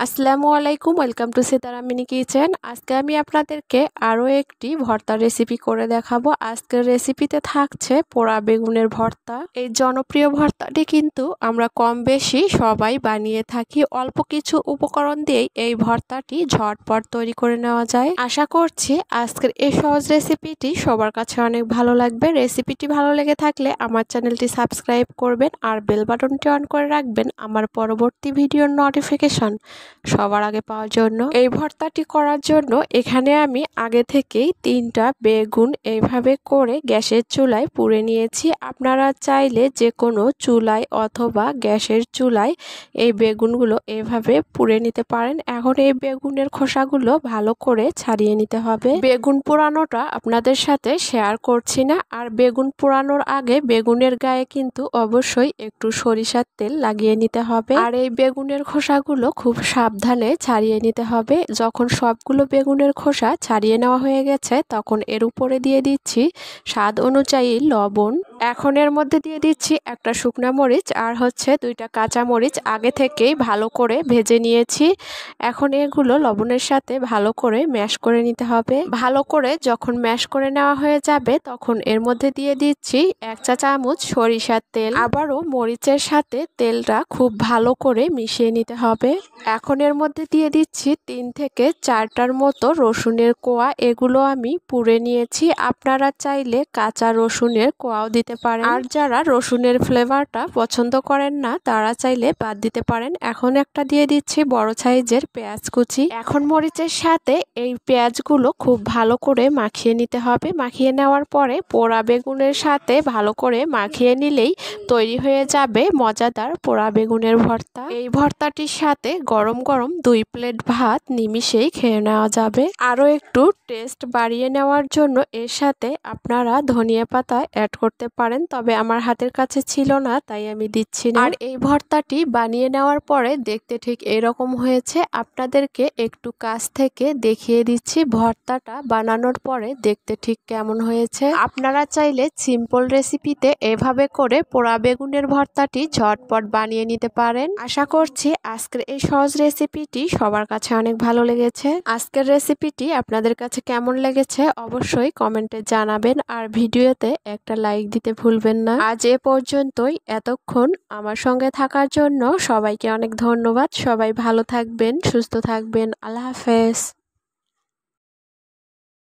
আসসালামু আলাইকুম, welcome to Sitara mini kitchen. আজকে আমি আপনাদেরকে আরও একটি ভর্তার রেসিপি করে দেখাবো। আজকের রেসিপিতে থাকছে পোড়া বেগুনের ভর্তা। এই জনপ্রিয় ভর্তাটি কিন্তু আমরা কম বেশি সবাই বানিয়ে থাকি। অল্প কিছু উপকরণ দিয়েই এই ভর্তাটি ঝটপট তৈরি করে নেওয়া যায়। আশা করছি আজকের এই সহজ রেসিপিটি সবার কাছে অনেক ভালো লাগবে। রেসিপিটি ভালো লেগে থাকলে আমার চ্যানেলটি সাবস্ক্রাইব করবেন আর বেল বাটনটি অন করে রাখবেন আমার পরবর্তী ভিডিওর নোটিফিকেশন সবার আগে পাওয়ার জন্য। এই ভর্তাটি করার জন্য এখানে আমি আগে থেকেই 3টা বেগুন এইভাবে করে গ্যাসের চুলায় পুড়ে নিয়েছি। আপনারা চাইলে যে কোনো চুলায় অথবা গ্যাসের চুলায় এই বেগুনগুলো এভাবে পুড়ে নিতে পারেন। এখন এই বেগুনের খোসাগুলো ভালো করে ছাড়িয়ে নিতে হবে। বেগুন পোড়ানোটা আপনাদের সাথে শেয়ার করছি না। আর বেগুন পোড়ানোর আগে বেগুনের গায়ে কিন্তু অবশ্যই একটু সরিষার তেল লাগিয়ে নিতে হবে। আর এই বেগুনের খোসাগুলো খুব সাবধানে ছাড়িয়ে নিতে হবে। যখন সবগুলো বেগুনের খোসা ছাড়িয়ে নেওয়া হয়ে গেছে তখন এর উপরে দিয়ে দিচ্ছি স্বাদ অনুযায়ী লবণ। এখন এর মধ্যে দিয়ে দিচ্ছি একটা শুকনা মরিচ আর হচ্ছে 2টা কাঁচা মরিচ আগে থেকেই ভালো করে ভেজে নিয়েছি। এখন এগুলো লবণের সাথে ভালো করে ম্যাশ করে নিতে হবে। ভালো করে যখন ম্যাশ করে নেওয়া হয়ে যাবে তখন এর মধ্যে দিয়ে দিচ্ছি 1 চা চামচ সরিষার তেল। আবারও মরিচের সাথে তেলটা খুব ভালো করে মিশিয়ে নিতে হবে। এখন এর মধ্যে দিয়ে দিচ্ছি 3 থেকে 4টার মতো রসুনের কোয়া। এগুলো আমি পুড়ে নিয়েছি। আপনারা চাইলে কাঁচা রসুনের কোয়াও দিতে পারেন। আর যারা রসুনের ফ্লেভারটা পছন্দ করেন না তারা চাইলে বাদ দিতে পারেন। এখন একটা দিয়ে দিচ্ছি বড় সাইজের পেঁয়াজ কুচি। এখন মরিচের সাথে এই পেঁয়াজগুলো খুব ভালো করে মাখিয়ে নিতে হবে। মাখিয়ে নেওয়ার পরে পোড়া বেগুনের সাথে ভালো করে মাখিয়ে নিলেই তৈরি হয়ে যাবে মজাদার পোড়া বেগুনের ভর্তা। এই ভর্তাটির সাথে গরম গরম 2 প্লেট ভাত নিমিষেই খেয়ে নেওয়া যাবে। আরও একটু টেস্ট বাড়িয়ে নেওয়ার জন্য এর সাথে আপনারা ধনিয়া পাতা অ্যাড করতে পারেন, তবে আমার হাতের কাছে ছিল না তাই আমি দিচ্ছি না। আর এই ভর্তাটি বানিয়ে নেওয়ার পরে দেখতে ঠিক এরকম হয়েছে। আপনাদেরকে একটু কাছ থেকে দেখিয়ে দিচ্ছি ভর্তাটা বানানোর পরে দেখতে ঠিক কেমন হয়েছে। আপনারা চাইলে সিম্পল রেসিপিতে এভাবে করে পোড়া বেগুনের ভর্তাটি ঝটপট বানিয়ে নিতে পারেন। আশা করছি আজকের এই সহজ রেসিপিটি সবার কাছে অনেক ভালো লেগেছে। আজকের রেসিপিটি আপনাদের কাছে কেমন লেগেছে অবশ্যই কমেন্টে জানাবেন আর ভিডিওতে একটা লাইক দিতে ভুলবেন না। আজ এ পর্যন্তই। এতক্ষণ আমার সঙ্গে থাকার জন্য সবাইকে অনেক ধন্যবাদ। সবাই ভালো থাকবেন, সুস্থ থাকবেন। আল্লাহ হাফেজ।